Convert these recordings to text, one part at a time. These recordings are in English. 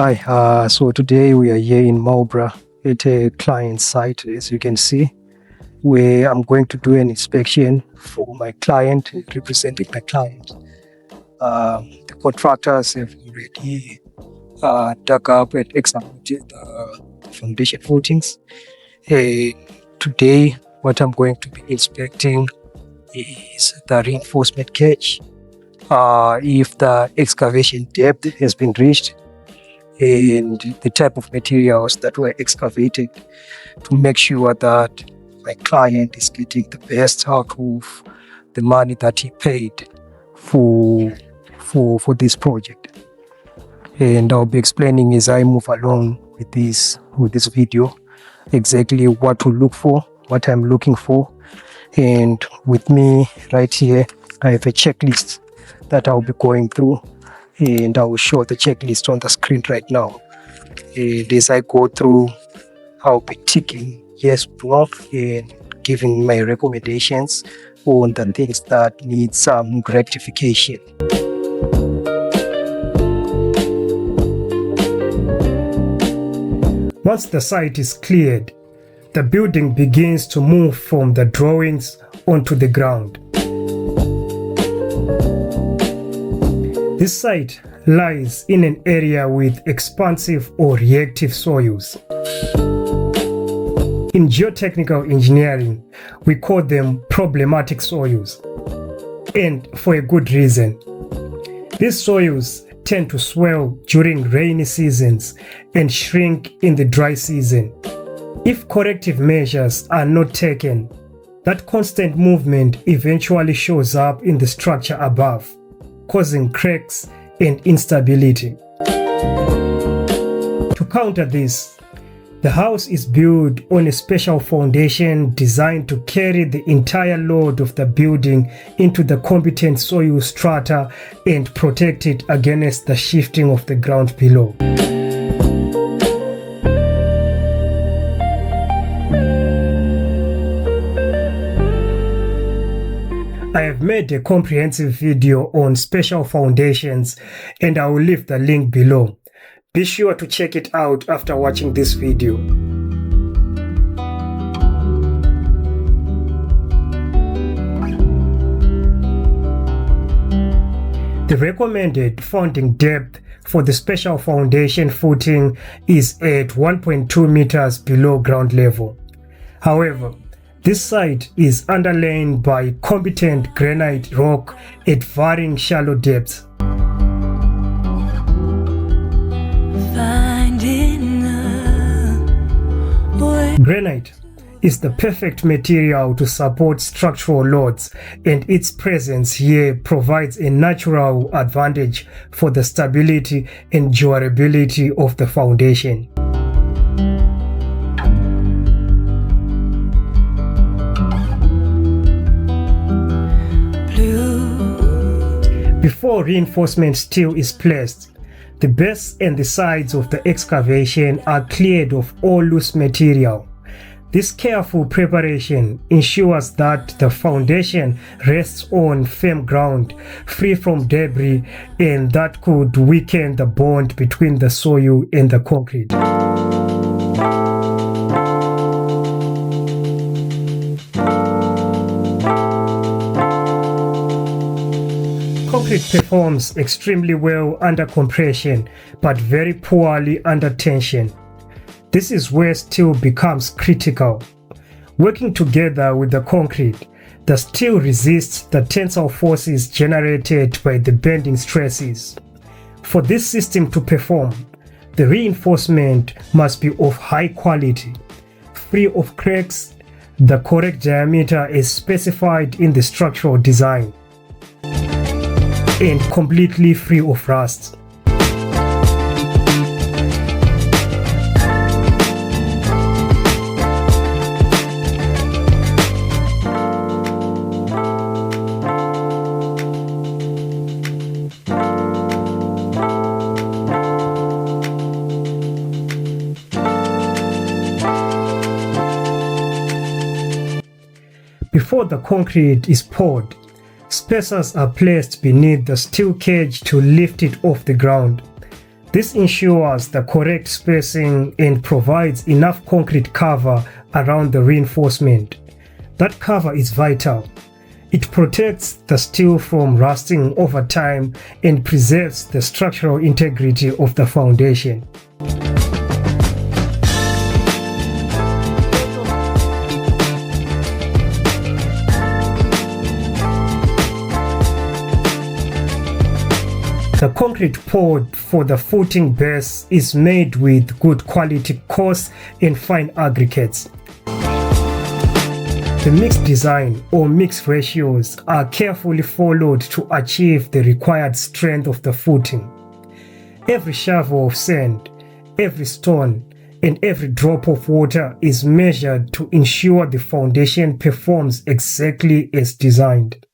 Hi, so today we are here in Marlborough at a client site, as you can see, where I'm going to do an inspection for my client, representing my client. The contractors have already dug up and examined the foundation footings. Today, what I'm going to be inspecting is the reinforcement cage, if the excavation depth has been reached, and the type of materials that were excavated, to make sure that my client is getting the best out of the money that he paid for this project. And I'll be explaining as I move along with this video exactly what to look for, what I'm looking for. And with me right here, I have a checklist that I'll be going through, and I will show the checklist on the screen right now. And as I go through, I'll be ticking yes, no, and giving my recommendations on the things that need some rectification. Once the site is cleared, the building begins to move from the drawings onto the ground. This site lies in an area with expansive or reactive soils. In geotechnical engineering, we call them problematic soils, and for a good reason. These soils tend to swell during rainy seasons and shrink in the dry season. If corrective measures are not taken, that constant movement eventually shows up in the structure above, causing cracks and instability. To counter this, the house is built on a special foundation designed to carry the entire load of the building into the competent soil strata and protect it against the shifting of the ground below. I have made a comprehensive video on special foundations, and I will leave the link below. Be sure to check it out after watching this video. The recommended founding depth for the special foundation footing is at 1.2 meters below ground level. However, this site is underlain by competent granite rock at varying shallow depths. Granite is the perfect material to support structural loads, and its presence here provides a natural advantage for the stability and durability of the foundation. Before reinforcement steel is placed, the base and the sides of the excavation are cleared of all loose material. This careful preparation ensures that the foundation rests on firm ground, free from debris, and that could weaken the bond between the soil and the concrete. Concrete performs extremely well under compression, but very poorly under tension. This is where steel becomes critical. Working together with the concrete, the steel resists the tensile forces generated by the bending stresses. For this system to perform, the reinforcement must be of high quality, free of cracks, the correct diameter is specified in the structural design, and completely free of rust. Before the concrete is poured, spacers are placed beneath the steel cage to lift it off the ground. This ensures the correct spacing and provides enough concrete cover around the reinforcement. That cover is vital. It protects the steel from rusting over time and preserves the structural integrity of the foundation. The concrete poured for the footing base is made with good quality coarse and fine aggregates. The mixed design or mixed ratios are carefully followed to achieve the required strength of the footing. Every shovel of sand, every stone, and every drop of water is measured to ensure the foundation performs exactly as designed.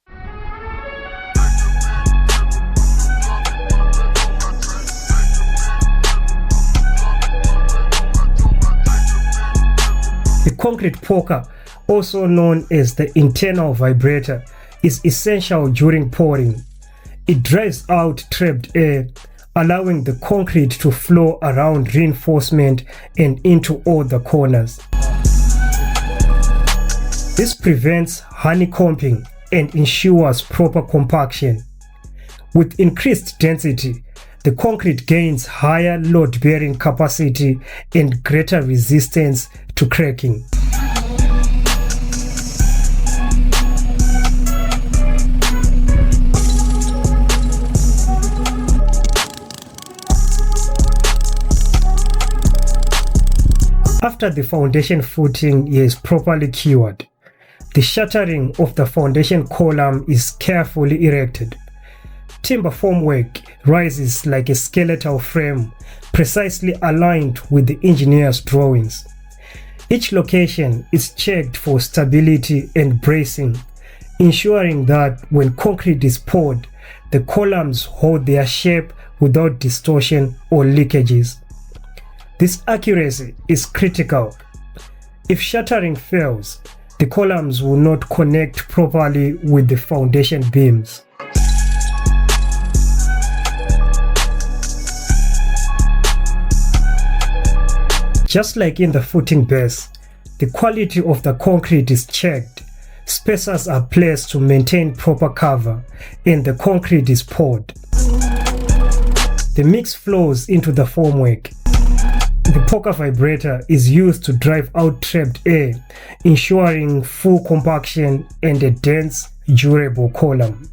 The concrete poker, also known as the internal vibrator, is essential during pouring. It drives out trapped air, allowing the concrete to flow around reinforcement and into all the corners. This prevents honeycombing and ensures proper compaction. With increased density, the concrete gains higher load-bearing capacity and greater resistance to cracking. After the foundation footing is properly cured, the shuttering of the foundation column is carefully erected. Timber formwork rises like a skeletal frame, precisely aligned with the engineer's drawings. Each location is checked for stability and bracing, ensuring that when concrete is poured, the columns hold their shape without distortion or leakages. This accuracy is critical. If shuttering fails, the columns will not connect properly with the foundation beams. Just like in the footing base, the quality of the concrete is checked, spacers are placed to maintain proper cover, and the concrete is poured. The mix flows into the formwork. The poker vibrator is used to drive out trapped air, ensuring full compaction and a dense, durable column.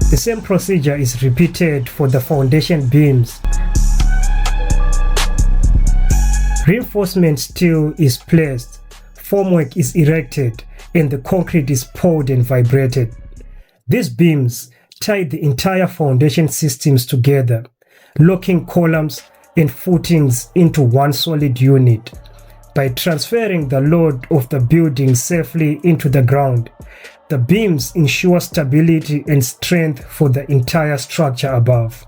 The same procedure is repeated for the foundation beams. Reinforcement steel is placed, formwork is erected, and the concrete is poured and vibrated. These beams tie the entire foundation systems together, locking columns and footings into one solid unit. By transferring the load of the building safely into the ground, the beams ensure stability and strength for the entire structure above.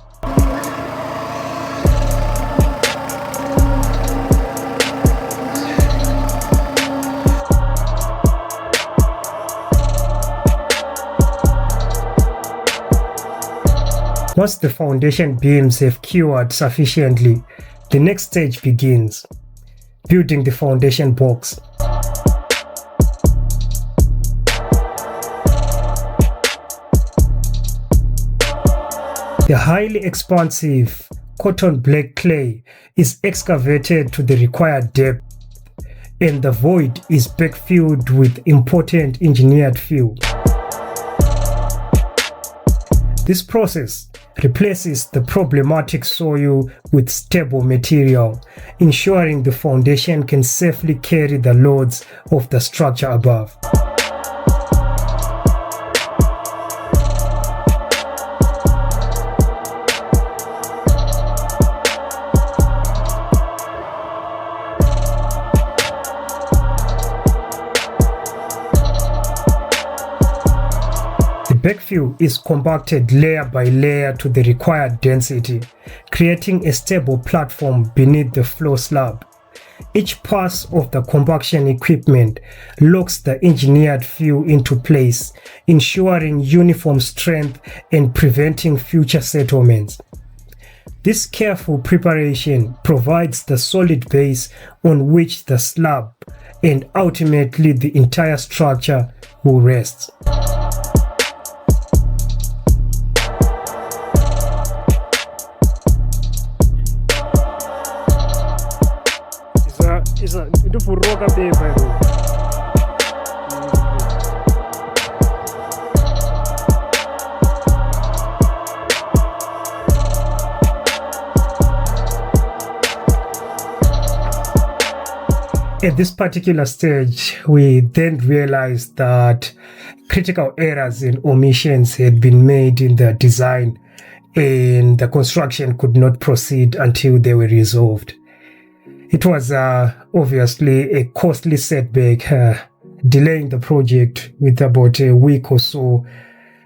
Once the foundation beams have cured sufficiently, the next stage begins: building the foundation box. The highly expansive cotton black clay is excavated to the required depth, and the void is backfilled with important engineered fill. This process replaces the problematic soil with stable material, ensuring the foundation can safely carry the loads of the structure above. The backfill is compacted layer by layer to the required density, creating a stable platform beneath the floor slab. Each pass of the compaction equipment locks the engineered fill into place, ensuring uniform strength and preventing future settlements. This careful preparation provides the solid base on which the slab and ultimately the entire structure will rest. Itu furoka paper. At this particular stage, we then realized that critical errors and omissions had been made in the design, and the construction could not proceed until they were resolved. It was obviously a costly setback, delaying the project with about a week or so.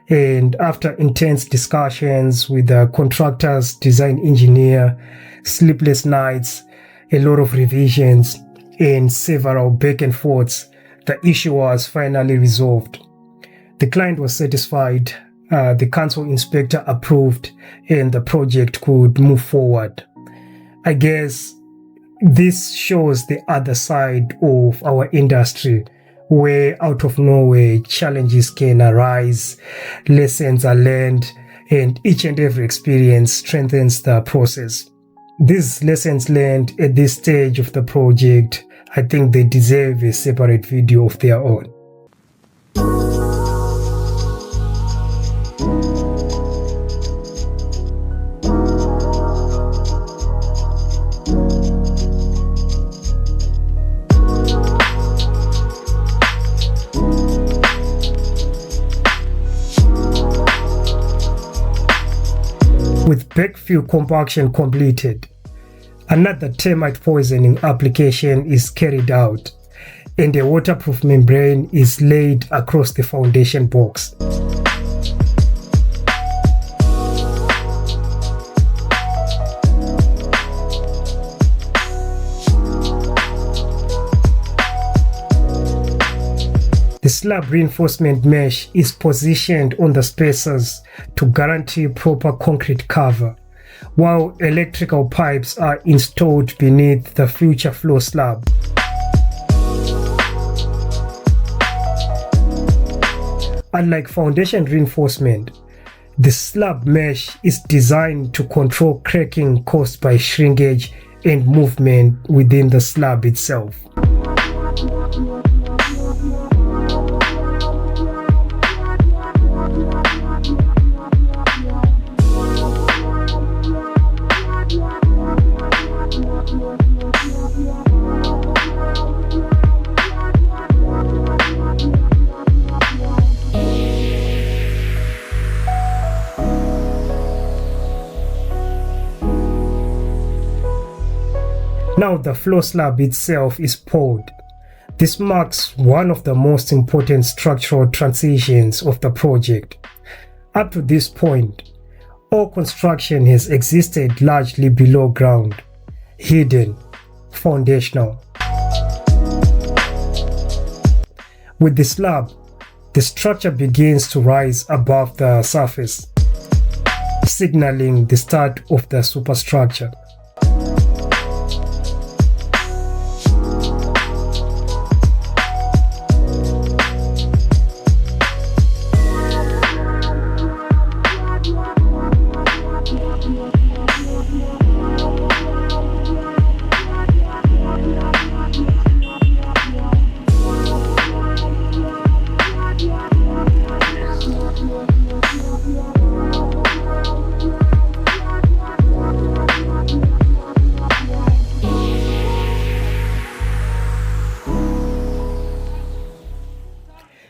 And after intense discussions with the contractors, design engineer, sleepless nights, a lot of revisions, and several back and forths, the issue was finally resolved. The client was satisfied, the council inspector approved, and the project could move forward. I guess this shows the other side of our industry, where out of nowhere challenges can arise, lessons are learned, and each and every experience strengthens the process. These lessons learned at this stage of the project, I think they deserve a separate video of their own. With backfill compaction completed, another termite poisoning application is carried out, and a waterproof membrane is laid across the foundation box. The slab reinforcement mesh is positioned on the spacers to guarantee proper concrete cover, while electrical pipes are installed beneath the future floor slab. Unlike foundation reinforcement, the slab mesh is designed to control cracking caused by shrinkage and movement within the slab itself. Now the floor slab itself is poured. This marks one of the most important structural transitions of the project. Up to this point, all construction has existed largely below ground, hidden, foundational. With the slab, the structure begins to rise above the surface, signaling the start of the superstructure.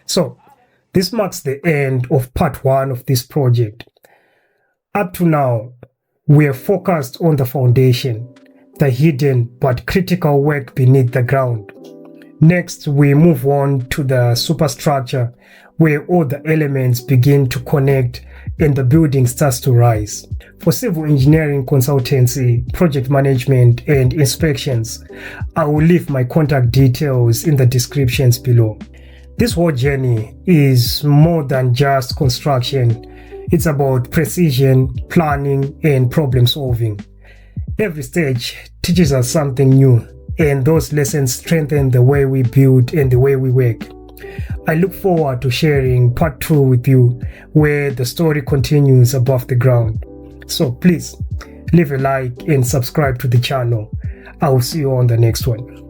So, this marks the end of part 1 of this project. Up to now, we are focused on the foundation, the hidden but critical work beneath the ground. Next, we move on to the superstructure, where all the elements begin to connect and the building starts to rise. For civil engineering consultancy, project management, and inspections, I will leave my contact details in the descriptions below. This whole journey is more than just construction. It's about precision, planning, and problem solving. Every stage teaches us something new, and those lessons strengthen the way we build and the way we work. I look forward to sharing part 2 with you, where the story continues above the ground. So please leave a like and subscribe to the channel. I will see you on the next one.